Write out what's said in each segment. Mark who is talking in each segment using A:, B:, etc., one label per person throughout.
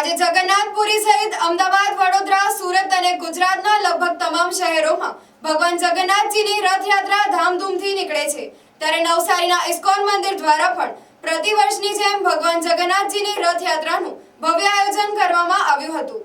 A: આજે જગન્નાથપુરી સહિત અમદાવાદ, વડોદરા, સુરત અને ગુજરાતના લગભગ તમામ શહેરોમાં ભગવાન જગન્નાથજીની રથયાત્રા ધામધૂમથી નીકળે છે। ત્યારે નવસારીના ઇસ્કોન મંદિર દ્વારા પણ પ્રતિવર્ષની જેમ ભગવાન જગન્નાથજીની રથયાત્રાનું ભવ્ય આયોજન કરવામાં આવ્યું હતું।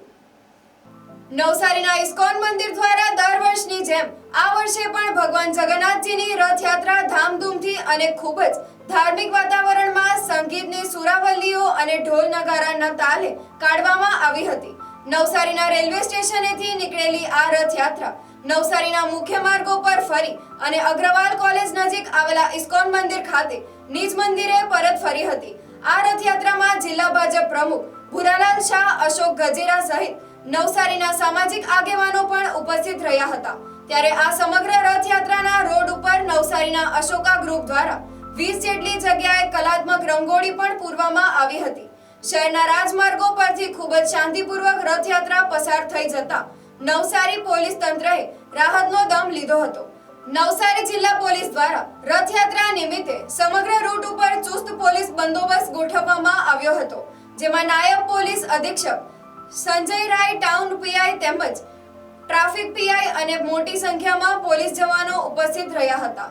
A: નવસારીના ઇસ્કોન મંદિર દ્વારા દર વર્ષની જેમ આ વર્ષે પણ ભગવાન જગન્નાથજીની રથયાત્રા ધામધૂમથી અને ખૂબ જ ધાર્મિક વાતાવરણમાં સંગીતની સુરાવલીઓ અને ઢોલ નગારાના તાલે કાઢવામાં આવી હતી। નવસારીના રેલવે સ્ટેશનેથી નીકળેલી આ રથયાત્રા નવસારીના મુખ્ય માર્ગો પર ફરી અને અગ્રવાલ કોલેજ નજીક આવેલા ઇસ્કોન મંદિર ખાતે નિજ મંદિરે પરત ફરી હતી। આ રથયાત્રામાં જિલ્લા ભાજપ પ્રમુખ ભુરાલાલ શાહ, અશોક ગજેરા સહિત નવસારીના સામાજિક આગેવાનો પણ ઉપસ્થિત રહ્યા હતા। ત્યારે આ સમગ્ર રથયાત્રાના રોડ ઉપર નવસારીના અશોકા ગ્રુપ દ્વારા 20 જેટલી જગ્યાએ કલાત્મક રંગોળી પણ પૂરવામાં આવી હતી। શહેરના રાજમાર્ગો પરથી ખૂબ જ શાંતિપૂર્વક રથયાત્રા પસાર થઈ જતા નવસારી પોલીસ તંત્રએ રાહતનો દમ લીધો હતો। નવસારી જિલ્લા પોલીસ દ્વારા રથયાત્રા નિમિત્તે સમગ્ર રૂટ ઉપર ચુસ્ત પોલીસ બંદોબસ્ત ગોઠવવામાં આવ્યો હતો, જેમાં નાયબ પોલીસ અધિક્ષક સંજય રાય, ટાઉન પીઆઈ તેમજ ટ્રાફિક પીઆઈ અને મોટી સંખ્યામાં પોલીસ જવાનો ઉપસ્થિત રહ્યા હતા।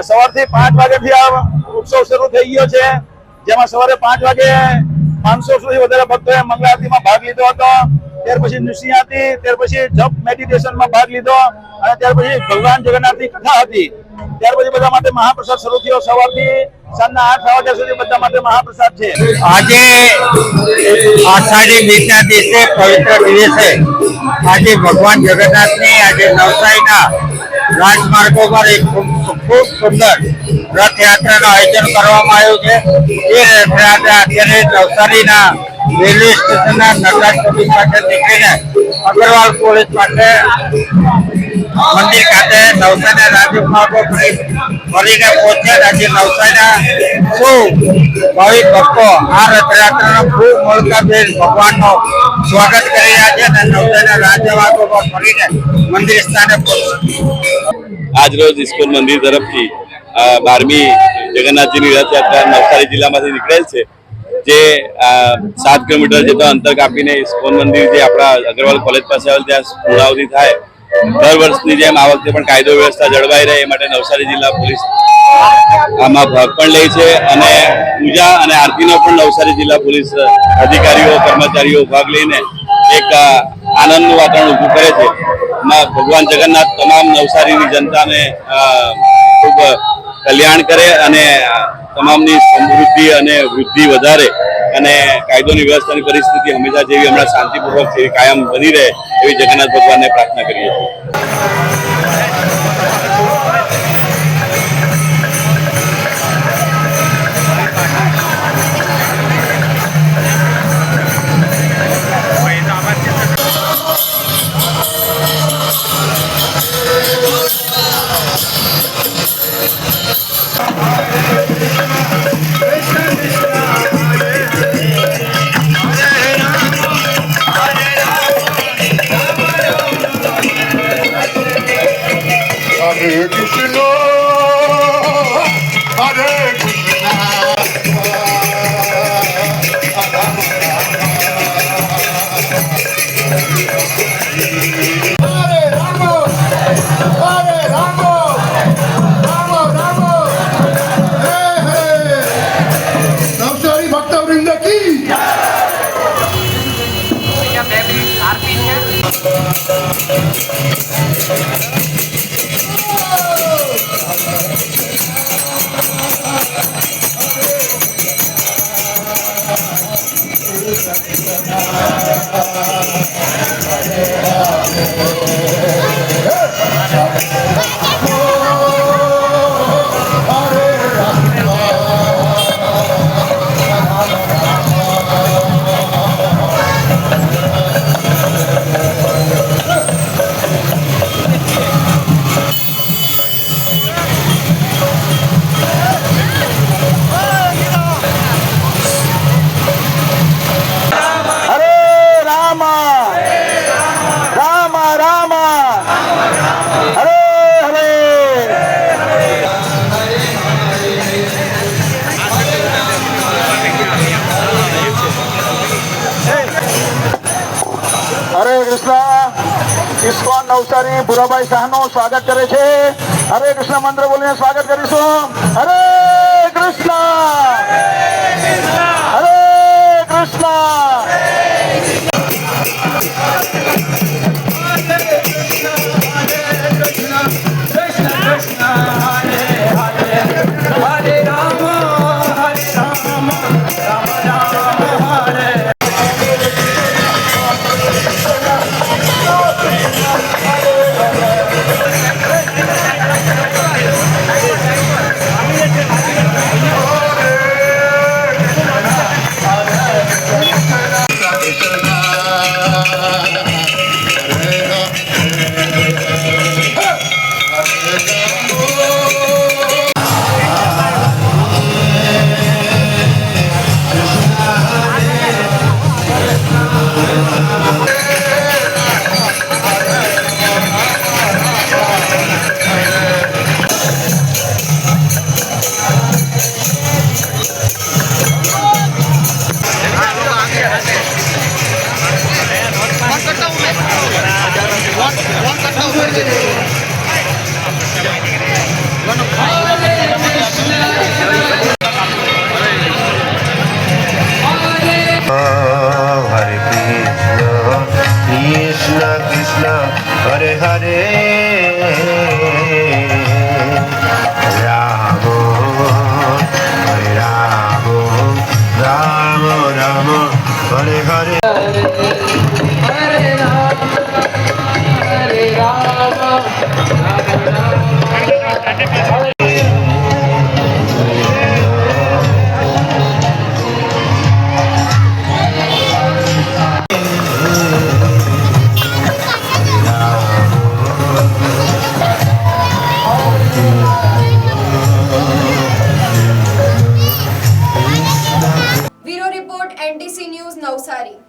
B: સવારથી 5 વાગ્યાથી આ ઉત્સવ શરૂ થઈ ગયો છે, જેમાં સવારે 5 વાગે 500 સુધી વધારે ભક્તોએ મંગળ આરતીમાં ભાગ લીધો હતો। ત્યાર પછી નૃસિંહ આરતી, ત્યાર પછી જપ મેડિટેશનમાં ભાગ લીધો અને ત્યાર પછી ભગવાન જગન્નાથની કથા હતી। ત્યાર પછી બધા માટે મહાપ્રસાદ શરૂ થયો। સવારથી સાંજના 8 વાગ્યા સુધી બધા માટે મહાપ્રસાદ છે।
C: આજે આષાઢી બીજના દિવસે પવિત્ર દિવસે આજે ભગવાન જગન્નાથની આજે નવસારીના રાજમાર્ગો પર એક ખૂબ સુંદર રથયાત્રાનું આયોજન કરવામાં આવ્યું છે। એ રથયાત્રા અત્યારે નવસારીના રેલવે સ્ટેશનના નટરાજ પોલીસ પાસે નીકળીને અગ્રવાલ પોલીસ પાસે મંદિર ખાતે નવસારીના રાજમાર્ગો ફરીને પહોંચ્યા। આજે નવસારીના સૌ ભાવિક ભક્તો આ રથયાત્રાનો ખૂબ મોલકાભેર ભગવાનનો સ્વાગત કરી રહ્યા છે અને નવસારીના રાજમાર્ગો પર ફરીને મંદિર સ્થાને પહોંચ્યા।
D: આજ રોજ ઇસ્કોન મંદિર તરફથી 12મી જગન્નાથજીની રથયાત્રા નવસારી જિલ્લામાંથી નીકળેલ છે, જે 7 કિલોમીટર જેટલો અંતર કાપીને ઇસ્કોન મંદિર જે આપણા અગ્રવાલ કોલેજ પાસે આવેલ ત્યાં પૂર્ણાવતી થાય। દર વર્ષની જેમ આ વખતે પણ કાયદો વ્યવસ્થા જળવાઈ રહે એ માટે નવસારી જિલ્લા પોલીસ આમાં ભાગ પણ લે છે અને પૂજા અને આરતીનો પણ નવસારી જિલ્લા પોલીસ અધિકારીઓ, કર્મચારીઓ ભાગ લઈને એક આનંદનું વાતાવરણ ઊભું કરે છે। ભગવાન જગન્નાથ તમામ નવસારીની જનતાને ખૂબ કલ્યાણ કરે અને તમામની સમૃદ્ધિ અને વૃદ્ધિ વધારે અને કાયદોની વ્યવસ્થાની પરિસ્થિતિ હંમેશા જેવી હમણાં શાંતિપૂર્વક જેવી કાયમ બની રહે એવી જગન્નાથ ભગવાનને પ્રાર્થના કરીએ છીએ।
E: Hare Krishna, Hare Krishna, Hare Rama, Hare Rama, Rama Rama, Hey Hey, Navsari Bhaktavrinda ki
B: Ram Ram હરે હરે હરે કૃષ્ણ ઇસ્કોન નવસારી ભુરાભાઈ શાહનું સ્વાગત કરે છે. હરે કૃષ્ણ મંત્ર બોલીને સ્વાગત કરીશું. હરે કૃષ્ણ હરે Krishna.
F: Hare Krishna, Krishna Krishna, Hare Hare, Rama, Hare Rama, Rama Rama, Hare Hare.
A: Bureau report NTC news Navsari.